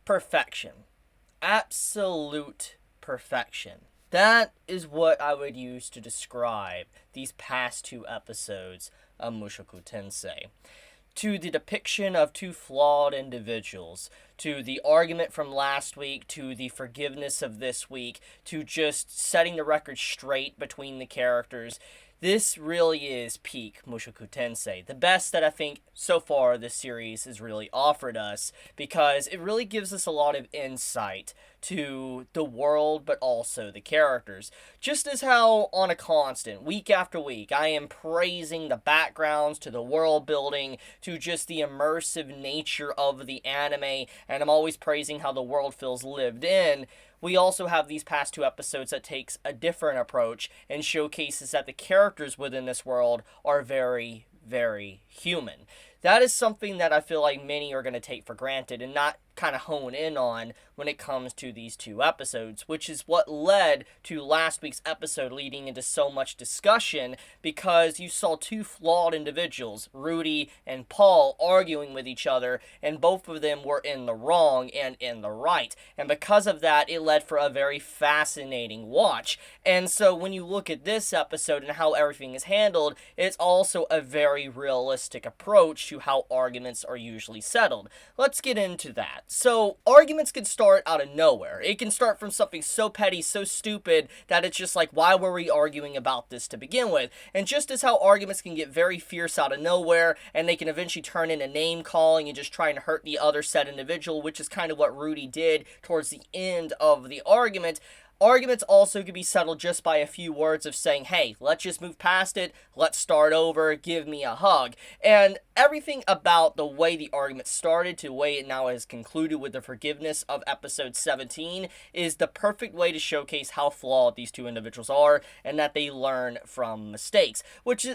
Perfection. Absolute perfection. That is what I would use to describe these past two episodes of Mushoku Tensei. To the depiction of two flawed individuals, to the argument from last week, to the forgiveness of this week, to just setting the record straight between the characters. This really is peak Mushoku Tensei. The best that I think so far this series has really offered us, because it really gives us a lot of insight to the world, but also the characters. Just as how, on a constant, week after week, I am praising the backgrounds, to the world building, to just the immersive nature of the anime, and I'm always praising how the world feels lived in, we also have these past two episodes that takes a different approach and showcases that the characters within this world are very, very human. That is something that I feel like many are going to take for granted and not kind of hone in on when it comes to these two episodes, which is what led to last week's episode leading into so much discussion, because you saw two flawed individuals, Rudy and Paul, arguing with each other, and both of them were in the wrong and in the right. And because of that, it led for a very fascinating watch. And so when you look at this episode and how everything is handled, it's also a very realistic approach to how arguments are usually settled. Let's get into that. So, arguments can start out of nowhere. It can start from something so petty, so stupid, that it's just like, why were we arguing about this to begin with? And just as how arguments can get very fierce out of nowhere, and they can eventually turn into name-calling and just trying to hurt the other said individual, which is kind of what Rudy did towards the end of the argument, arguments also can be settled just by a few words of saying, hey, let's just move past it, let's start over, give me a hug. And everything about the way the argument started to the way it now has concluded with the forgiveness of episode 17 is the perfect way to showcase how flawed these two individuals are and that they learn from mistakes.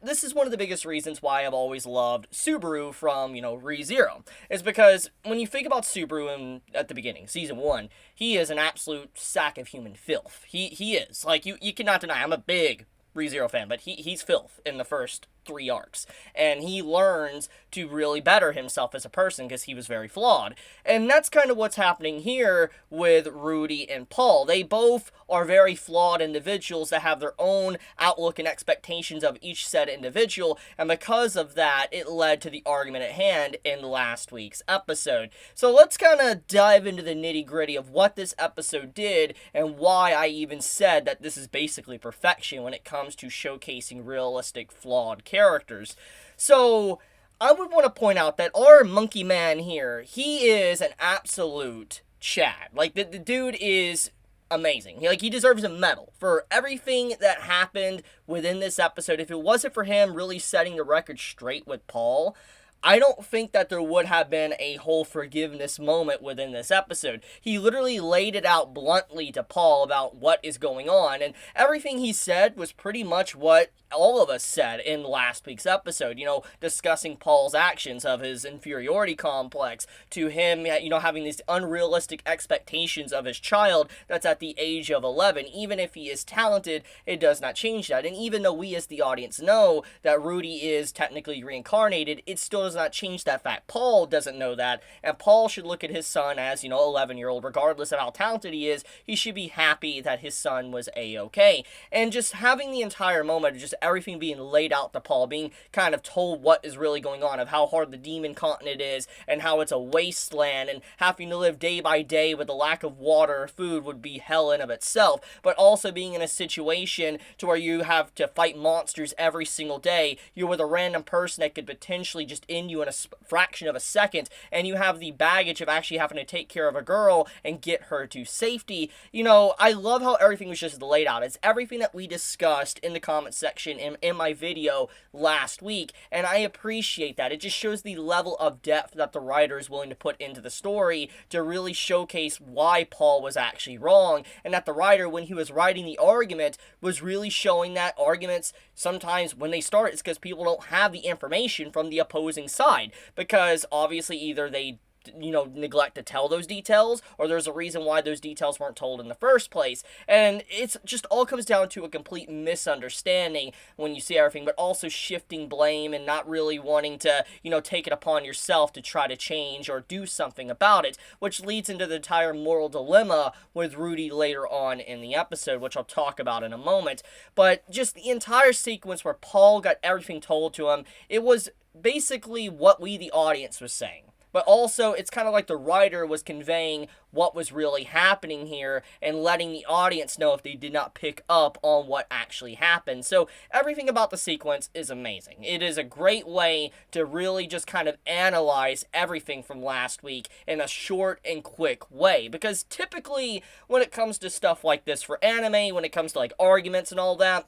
This is one of the biggest reasons why I've always loved Subaru from, ReZero. Is because when you think about Subaru at the beginning, season 1, he is an absolute sack of human filth. He is. Like, you cannot deny. I'm a big ReZero fan, but he's filth in the first 3 arcs. And he learns to really better himself as a person because he was very flawed. And that's kind of what's happening here with Rudy and Paul. They both are very flawed individuals that have their own outlook and expectations of each said individual. And because of that, it led to the argument at hand in last week's episode. So let's kind of dive into the nitty-gritty of what this episode did and why I even said that this is basically perfection when it comes to showcasing realistic, flawed characters. So I would want to point out that our monkey man here, he is an absolute Chad. Like, the dude is amazing. He deserves a medal for everything that happened within this episode. If it wasn't for him really setting the record straight with Paul, I don't think that there would have been a whole forgiveness moment within this episode. He literally laid it out bluntly to Paul about what is going on, and everything he said was pretty much what all of us said in last week's episode, discussing Paul's actions of his inferiority complex, to him, having these unrealistic expectations of his child that's at the age of 11. Even if he is talented, it does not change that. And even though we as the audience know that Rudy is technically reincarnated, it still does not change that fact. Paul doesn't know that, and Paul should look at his son as, 11-year-old, regardless of how talented he is. He should be happy that his son was A-okay. And just having the entire moment of just everything being laid out to Paul, being kind of told what is really going on, of how hard the demon continent is, and how it's a wasteland, and having to live day by day with the lack of water or food would be hell in of itself, but also being in a situation to where you have to fight monsters every single day. You're with a random person that could potentially just end you in a fraction of a second, and you have the baggage of actually having to take care of a girl and get her to safety. I love how everything was just laid out. It's everything that we discussed in the comment section in my video last week, and I appreciate that. It just shows the level of depth that the writer is willing to put into the story to really showcase why Paul was actually wrong, and that the writer, when he was writing the argument, was really showing that arguments, sometimes when they start, it's because people don't have the information from the opposing side, because obviously either they neglect to tell those details, or there's a reason why those details weren't told in the first place. And it's just all comes down to a complete misunderstanding when you see everything, but also shifting blame and not really wanting to, take it upon yourself to try to change or do something about it, which leads into the entire moral dilemma with Rudy later on in the episode, which I'll talk about in a moment. But just the entire sequence where Paul got everything told to him, it was basically what we, the audience, was saying. But also, it's kind of like the writer was conveying what was really happening here and letting the audience know if they did not pick up on what actually happened. So everything about the sequence is amazing. It is a great way to really just kind of analyze everything from last week in a short and quick way. Because typically, when it comes to stuff like this for anime, when it comes to like arguments and all that,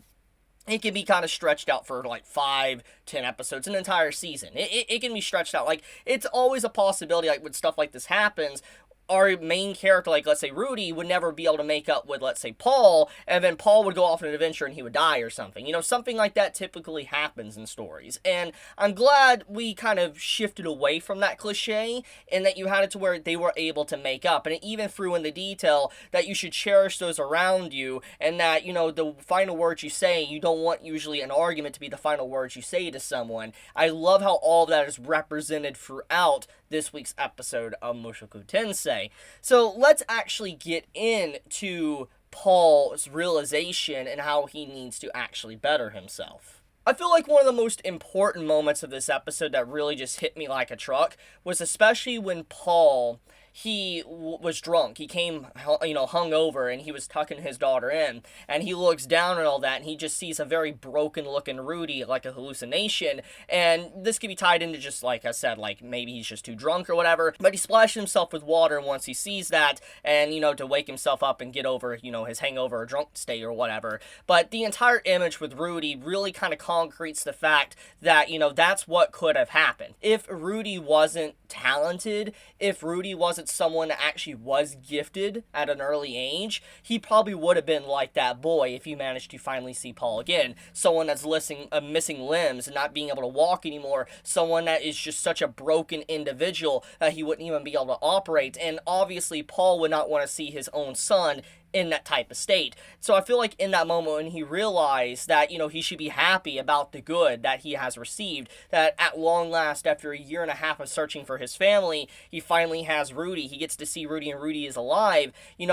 it can be kind of stretched out for like 5-10 episodes, an entire season. It can be stretched out. Like, it's always a possibility, like, when stuff like this happens, our main character, like, let's say Rudy, would never be able to make up with, let's say, Paul, and then Paul would go off on an adventure and he would die or something. Something like that typically happens in stories. And I'm glad we kind of shifted away from that cliche, and that you had it to where they were able to make up. And it even threw in the detail that you should cherish those around you, and that, the final words you say, you don't want usually an argument to be the final words you say to someone. I love how all of that is represented throughout this week's episode of Mushoku Tensei. So let's actually get into Paul's realization and how he needs to actually better himself. I feel like one of the most important moments of this episode that really just hit me like a truck was especially when Paul, he was drunk. He came, hungover, and he was tucking his daughter in, and he looks down and all that, and he just sees a very broken-looking Rudy, like a hallucination, and this could be tied into just, like I said, like, maybe he's just too drunk or whatever, but he splashes himself with water once he sees that, and, to wake himself up and get over, his hangover or drunk state or whatever. But the entire image with Rudy really kind of concretes the fact that, that's what could have happened. If Rudy wasn't talented, if Rudy wasn't someone that actually was gifted at an early age, he probably would have been like that boy if you managed to finally see Paul again. Someone that's missing limbs and not being able to walk anymore. Someone that is just such a broken individual that he wouldn't even be able to operate. And obviously, Paul would not want to see his own son in that type of state. So I feel like in that moment when he realized that, he should be happy about the good that he has received, that at long last, after a year and a half of searching for his family, he finally has Rudy. He gets to see Rudy, and Rudy is alive. He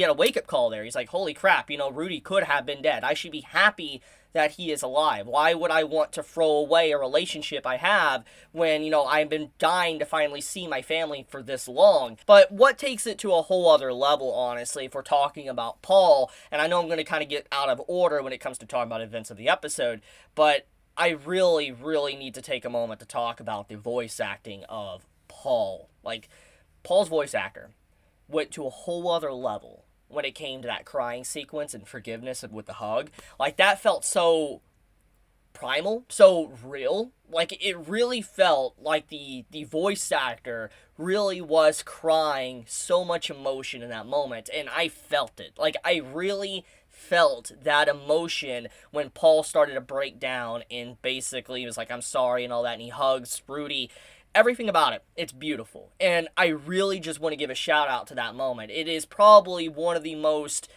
had a wake-up call there. He's like, holy crap, Rudy could have been dead. I should be happy that he is alive. Why would I want to throw away a relationship I have when, I've been dying to finally see my family for this long? But what takes it to a whole other level, honestly, if we're talking about Paul, and I know I'm going to kind of get out of order when it comes to talking about events of the episode, but I really, really need to take a moment to talk about the voice acting of Paul. Like, Paul's voice actor went to a whole other level when it came to that crying sequence and forgiveness with the hug. Like, that felt so primal, so real. Like, it really felt like the voice actor really was crying so much emotion in that moment, and I felt it. Like, I really felt that emotion when Paul started to break down, and basically he was like, I'm sorry and all that, and he hugs Rudy. Everything about it, it's beautiful. And I really just want to give a shout out to that moment. It is probably one of the most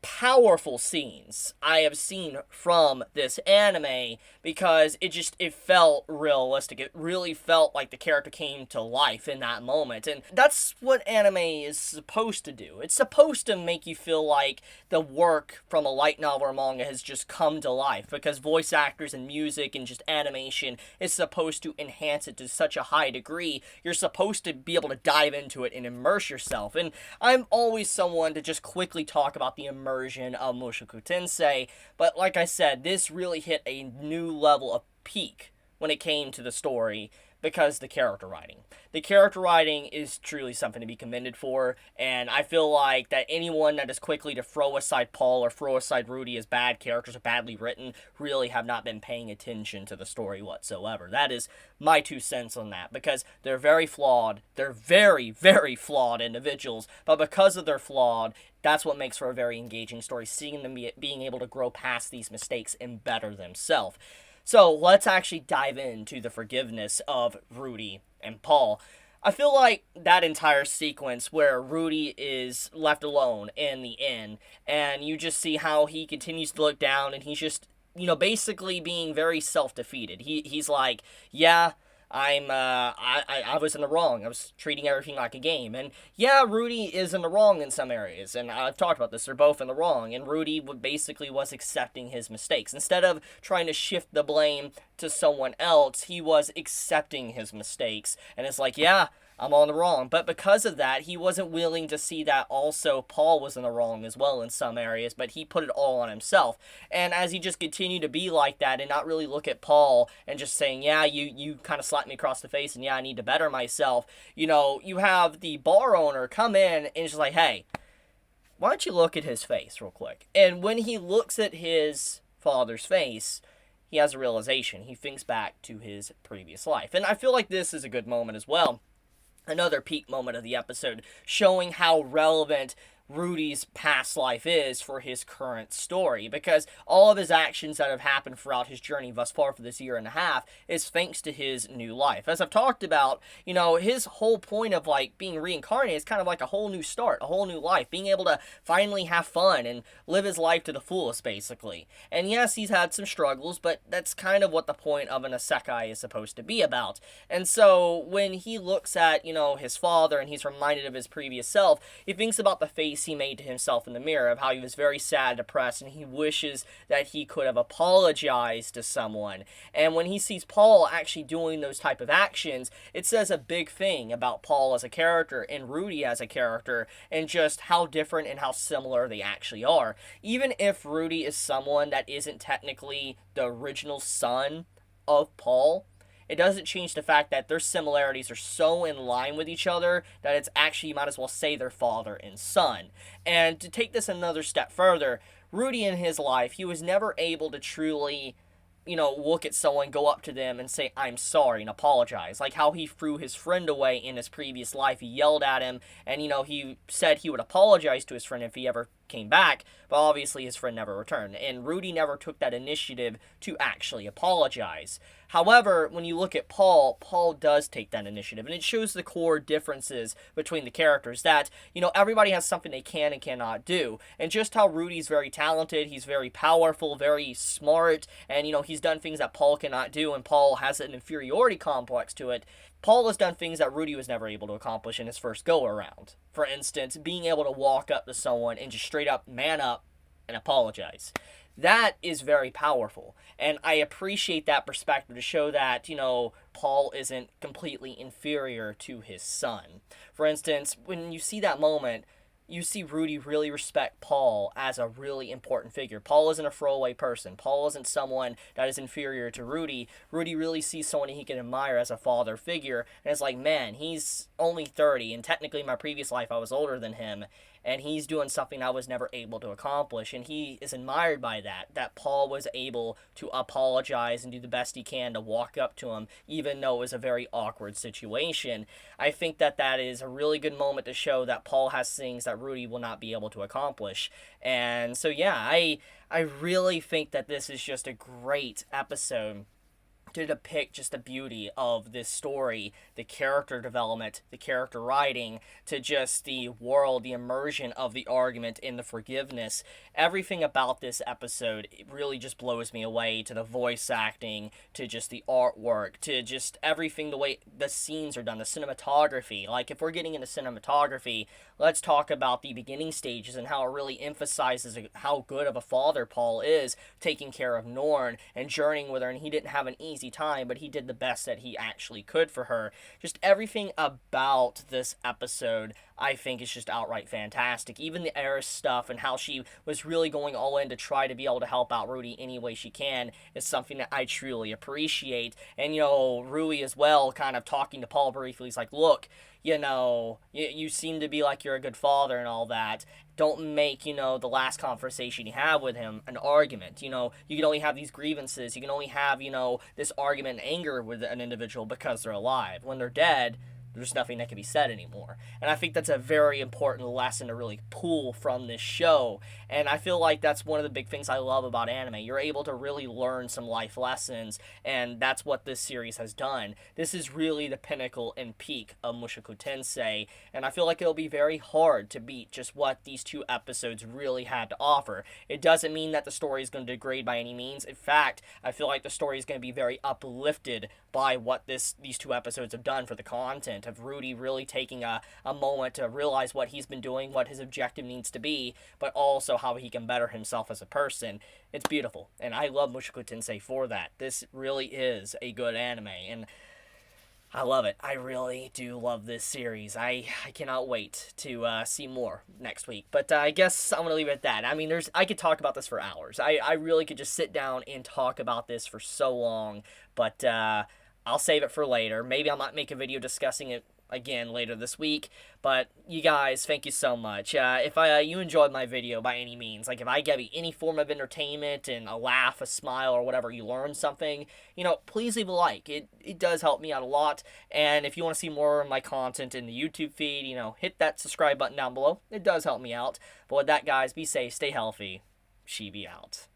powerful scenes I have seen from this anime, because it felt realistic. It really felt like the character came to life in that moment, and that's what anime is supposed to do. It's supposed to make you feel like the work from a light novel or manga has just come to life, because voice actors and music and just animation is supposed to enhance it to such a high degree. You're supposed to be able to dive into it and immerse yourself, and I'm always someone to just quickly talk about the immersion of Mushoku Tensei, but like I said, this really hit a new level of peak when it came to the story, because the character writing. The character writing is truly something to be commended for, and I feel like that anyone that is quickly to throw aside Paul or throw aside Rudy as bad characters or badly written really have not been paying attention to the story whatsoever. That is my 2 cents on that, because they're very flawed. They're very, very flawed individuals, but because of their flawed, that's what makes for a very engaging story, seeing them being able to grow past these mistakes and better themselves. So let's actually dive into the forgiveness of Rudy and Paul. I feel like that entire sequence where Rudy is left alone in the inn, and you just see how he continues to look down, and he's just, basically being very self-defeated. He's like, yeah, I was in the wrong. I was treating everything like a game. And yeah, Rudy is in the wrong in some areas. And I've talked about this. They're both in the wrong. And Rudy basically was accepting his mistakes. Instead of trying to shift the blame to someone else, he was accepting his mistakes. And it's like, yeah, I'm on the wrong. But because of that, he wasn't willing to see that also Paul was in the wrong as well in some areas, but he put it all on himself. And as he just continued to be like that and not really look at Paul and just saying, yeah, you kind of slapped me across the face and yeah, I need to better myself, you have the bar owner come in and just like, hey, why don't you look at his face real quick? And when he looks at his father's face, he has a realization. He thinks back to his previous life. And I feel like this is a good moment as well. Another peak moment of the episode, showing how relevant Rudy's past life is for his current story, because all of his actions that have happened throughout his journey thus far for this year and a half is thanks to his new life. As I've talked about, his whole point of like being reincarnated is kind of like a whole new start, a whole new life, being able to finally have fun and live his life to the fullest, basically. And yes, he's had some struggles, but that's kind of what the point of an Isekai is supposed to be about. And so when he looks at, his father and he's reminded of his previous self, he thinks about the face he made to himself in the mirror, of how he was very sad, depressed, and he wishes that he could have apologized to someone. And when he sees Paul actually doing those type of actions, it says a big thing about Paul as a character and Rudy as a character, and just how different and how similar they actually are. Even if Rudy is someone that isn't technically the original son of Paul, it doesn't change the fact that their similarities are so in line with each other that it's actually, you might as well say, their father and son. And to take this another step further, Rudy in his life, he was never able to truly, look at someone, go up to them and say, I'm sorry, and apologize. Like how he threw his friend away in his previous life. He yelled at him, and, he said he would apologize to his friend if he ever came back, but obviously his friend never returned. And Rudy never took that initiative to actually apologize. However, when you look at Paul does take that initiative, and it shows the core differences between the characters, that, everybody has something they can and cannot do. And just how Rudy's very talented, he's very powerful, very smart, and, he's done things that Paul cannot do, and Paul has an inferiority complex to it. Paul has done things that Rudy was never able to accomplish in his first go-around. For instance, being able to walk up to someone and just straight up man up and apologize. That is very powerful, and I appreciate that perspective to show that, Paul isn't completely inferior to his son. For instance, when you see that moment, you see Rudy really respect Paul as a really important figure. Paul isn't a throwaway person. Paul isn't someone that is inferior to Rudy. Rudy really sees someone he can admire as a father figure, and it's like, man, he's only 30, and technically in my previous life I was older than him, and he's doing something I was never able to accomplish, and he is admired by that Paul was able to apologize and do the best he can to walk up to him, even though it was a very awkward situation. I think that is a really good moment to show that Paul has things that Rudy will not be able to accomplish. And so yeah, I really think that this is just a great episode to depict just the beauty of this story, the character development, the character writing, to just the world, the immersion of the argument, and the forgiveness. Everything about this episode, it really just blows me away, to the voice acting, to just the artwork, to just everything, the way the scenes are done, the cinematography. Like, if we're getting into cinematography, let's talk about the beginning stages and how it really emphasizes how good of a father Paul is, taking care of Norn and journeying with her, and he didn't have an easy time, but he did the best that he actually could for her. Just everything about this episode, I think, is just outright fantastic. Even the Eris stuff and how she was really going all in to try to be able to help out Rudy any way she can is something that I truly appreciate. And, Rui as well, kind of talking to Paul briefly, he's like, look, you seem to be like you're a good father and all that. Don't make, the last conversation you have with him an argument. You can only have these grievances. You can only have, this argument and anger with an individual because they're alive. When they're dead, there's nothing that can be said anymore. And I think that's a very important lesson to really pull from this show. And I feel like that's one of the big things I love about anime. You're able to really learn some life lessons, and that's what this series has done. This is really the pinnacle and peak of Mushoku Tensei, and I feel like it'll be very hard to beat just what these 2 episodes really had to offer. It doesn't mean that the story is going to degrade by any means. In fact, I feel like the story is going to be very uplifted by what these 2 episodes have done for the content, of Rudy really taking a moment to realize what he's been doing, what his objective needs to be, but also how he can better himself as a person. It's beautiful, and I love Mushoku Tensei for that. This really is a good anime, and I love it. I really do love this series. I cannot wait to see more next week. But I guess I'm going to leave it at that. I mean, I could talk about this for hours. I really could just sit down and talk about this for so long. But I'll save it for later. Maybe I might make a video discussing it again later this week. But you guys, thank you so much. If you enjoyed my video by any means, like if I gave you any form of entertainment and a laugh, a smile, or whatever, you learned something, please leave a like. It does help me out a lot. And if you want to see more of my content in the YouTube feed, hit that subscribe button down below. It does help me out. But with that, guys, be safe, stay healthy. Chibi out.